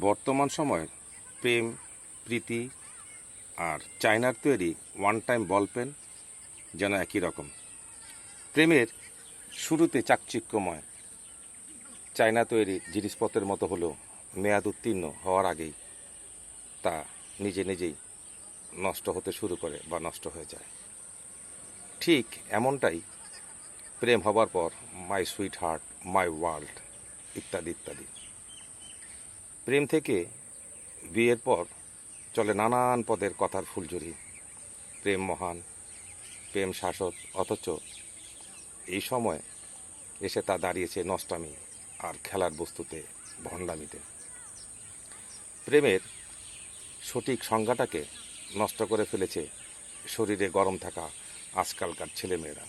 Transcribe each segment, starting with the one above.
বর্তমান সময়ে প্রেম, প্রীতি আর চায়নার তৈরি ওয়ান টাইম বলপেন যেন একই রকম। প্রেমের শুরুতে চাকচিক্যময় চায়না তৈরি জিনিসপত্রের মতো হলেও মেয়াদ উত্তীর্ণ হওয়ার আগেই তা নিজে নিজেই নষ্ট হতে শুরু করে বা নষ্ট হয়ে যায়। ঠিক এমনটাই প্রেম হবার পর my sweet heart, my world ইত্যাদি ইত্যাদি। প্রেম থেকে বিয়ের পর চলে নানান পদের কথার ফুলঝুরি। প্রেম মহান, প্রেম শাশ্বত, অথচ এই সময় এসে তা দাঁড়িয়েছে নষ্টামি আর খেলার বস্তুতে, ভণ্ডামিতে। প্রেমের সঠিক সংজ্ঞাটাকে নষ্ট করে ফেলেছে শরীরে গরম থাকা আজকালকার ছেলেমেয়েরা।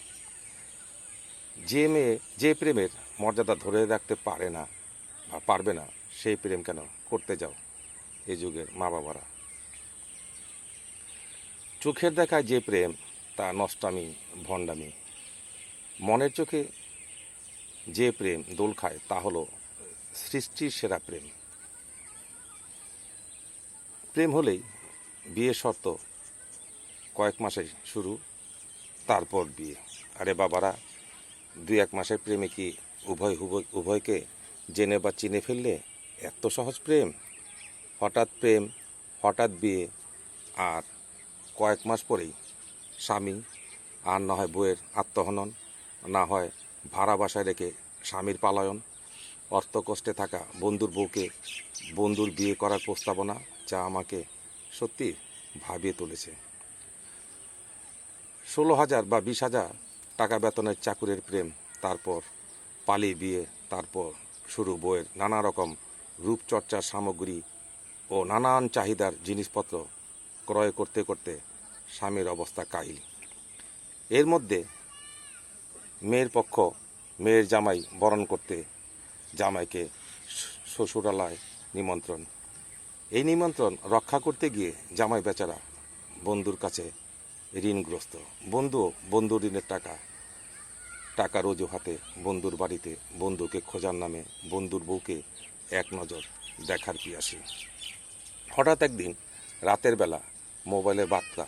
যে প্রেমের মর্যাদা ধরে রাখতে পারে না বা পারবে না, সেই প্রেম কেন করতে যাও এ যুগের মা বাবারা। চোখের দেখায় যে প্রেম তা নষ্টামি, ভণ্ডামি। মনের চোখে যে প্রেম দোল খায় তা হলো সৃষ্টির সেরা প্রেম। প্রেম হলেই বিয়ে শর্ত কয়েক মাসে শুরু, তারপর বিয়ে। আরে বাবারা, 2-1 মাসের প্রেমে কি উভয়কে জেনে বা চিনে ফেললে এত সহজ প্রেম? হঠাৎ প্রেম, হঠাৎ বিয়ে, আর কয়েক মাস পরেই স্বামী, আর না হয় বউয়ের আত্মহনন, না হয় ভাড়া বাসায় রেখে স্বামীর পালায়ন, অর্থকষ্টে থাকা বন্ধুর বউকে বন্ধুর বিয়ে করার প্রস্তাবনা, যা আমাকে সত্যি ভাবিয়ে তুলেছে। 16,000 বা 20,000 টাকা বেতনের চাকুরের প্রেম, তারপর পালিয়ে বিয়ে, তারপর শুরু বউয়ের নানা রকম রূপচর্চার সামগ্রী ও নানান চাহিদার জিনিসপত্র ক্রয় করতে করতে স্বামীর অবস্থা কাহিল। এর মধ্যে মেয়ের পক্ষ মেয়ের জামাই বরণ করতে জামাইকে শ্বশুরালয় নিমন্ত্রণ। এই নিমন্ত্রণ রক্ষা করতে গিয়ে জামাই বেচারা বন্ধুর কাছে ঋণগ্রস্ত। বন্ধু ঋণের টাকার অজুহাতে বন্ধুর বাড়িতে বন্ধুকে খোঁজার নামে বন্ধুর বউকে এক নজর দেখার পিয়াসী। হঠাৎ একদিন রাতের বেলা মোবাইলে বার্তা,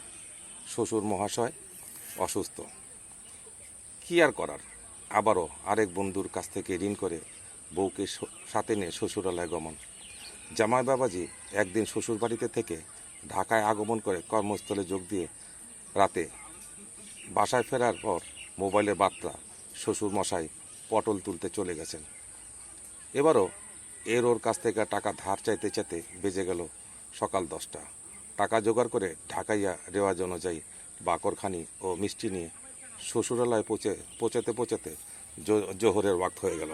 শ্বশুর মহাশয় অসুস্থ। কি আর করার, আবারও আরেক বন্ধুর কাছ থেকে ঋণ করে বউকে সাথে নিয়ে শ্বশুরালয় গমন। জামাই বাবাজি একদিন শ্বশুর বাড়িতে থেকে ঢাকায় আগমন করে কর্মস্থলে যোগ দিয়ে রাতে বাসায় ফেরার পর মোবাইলে বার্তা, শ্বশুর মশাই পটল তুলতে চলে গেছেন। এবারও ওর কাছ থেকে টাকা ধার চাইতে চাইতে বেজে গেল সকাল 10টা। টাকা জোগাড় করে ঢাকাইয়া রেওয়াজ অনুযায়ী বাকরখানি ও মিষ্টি নিয়ে শ্বশুরালয়ে পৌঁছাতে জোহরের ওয়াক্ত হয়ে গেল।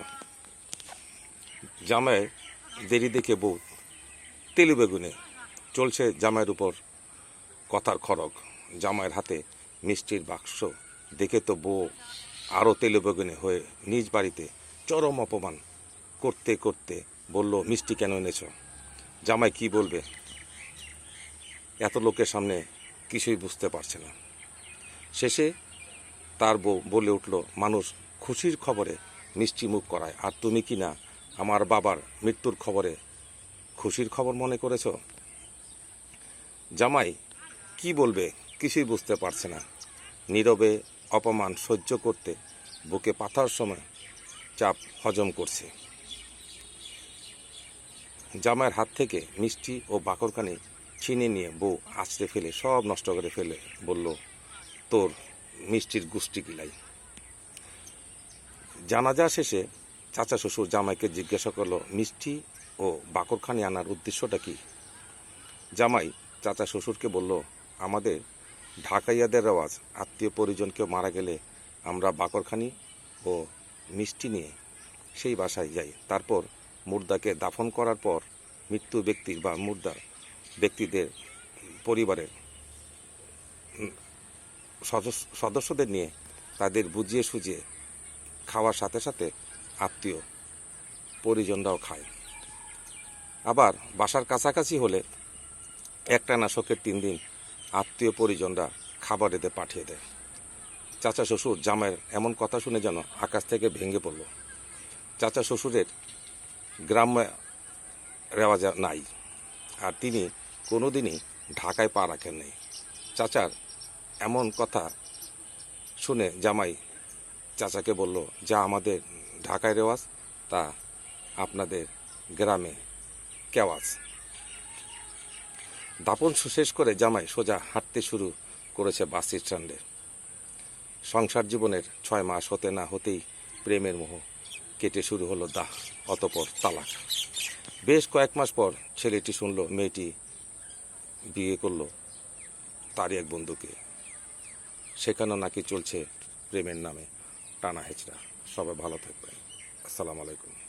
জামাই দেরি দেখে বউ তেলু বেগুনে চলছে জামাইয়ের উপর কথার খড়গ। জামাইয়ের হাতে মিষ্টির বাক্স দেখে তো বউ আরও তেলু বেগুনে হয়ে নিজ বাড়িতে চরম অপমান করতে করতে বলল, মিষ্টি কেন এনেছ? জামাই কি বলবে, এত লোকের সামনে কিছুই বুঝতে পারছে না। শেষে তার বউ বলে উঠল, মানুষ খুশির খবরে মিষ্টি মুখ করায়, আর তুমি কি না আমার বাবার মৃত্যুর খবরে খুশির খবর মনে করেছ? জামাই কি বলবে কিছুই বুঝতে পারছে না। নীরবে অপমান সহ্য করতে বুকে পাথার সময় চাপ হজম করছে। জামাইয়ের হাত থেকে মিষ্টি ও বাকরখানি ছিনিয়ে নিয়ে বউ আছড়ে ফেলে সব নষ্ট করে ফেলে বলল, তোর মিষ্টির গুষ্টি কিলাই। জানাজা শেষে চাচা শ্বশুর জামাইকে জিজ্ঞাসা করলো, মিষ্টি ও বাকরখানি আনার উদ্দেশ্যটা কি? জামাই চাচা শ্বশুরকে বলল, আমাদের ঢাকাইয়াদের রেওয়াজ, আত্মীয় পরিজন কেউ মারা গেলে আমরা বাকরখানি ও মিষ্টি নিয়ে সেই বাসায় যাই। তারপর মুর্দাকে দাফন করার পর মৃত্যু ব্যক্তির বা মুর্দার ব্যক্তিদের পরিবারের সদস্যদের নিয়ে তাদের বুঝিয়ে সুঝিয়ে খাওয়ার সাথে সাথে আত্মীয় পরিজনরাও খায়। আবার বাসার কাছাকাছি হলে একটানা শোকের 3 দিন আত্মীয় পরিজনরা খাবার এতে পাঠিয়ে দেয়। চাচা শ্বশুর জামাইয়ের এমন কথা শুনে যেন আকাশ থেকে ভেঙে পড়ল। চাচা শ্বশুরের গ্রাম্য রেওয়াজ নাই। আর তিনি কোনোদিনই ঢাকায় পা রাখেন নাই। চাচার এমন কথা শুনে জামাই চাচাকে বলল, যা আমাদের ঢাকায় রেওয়াজ তা আপনাদের গ্রামে কেওয়াজ। দাপন শেষ করে জামাই সোজা হাঁটতে শুরু করেছে বাস স্ট্যান্ডে। সংসার জীবনের 6 মাস হতে না হতেই প্রেমের মোহ কেটে শুরু হলো দাহ, অতপর তালাক। বেশ কয়েক মাস পর ছেলেটি শুনল মেয়েটি বিয়ে করলো তারই এক বন্ধুকে। সেখানেও নাকি চলছে প্রেমের নামে টানা হেঁচড়া। সবাই ভালো থাকবেন। আসসালামু আলাইকুম।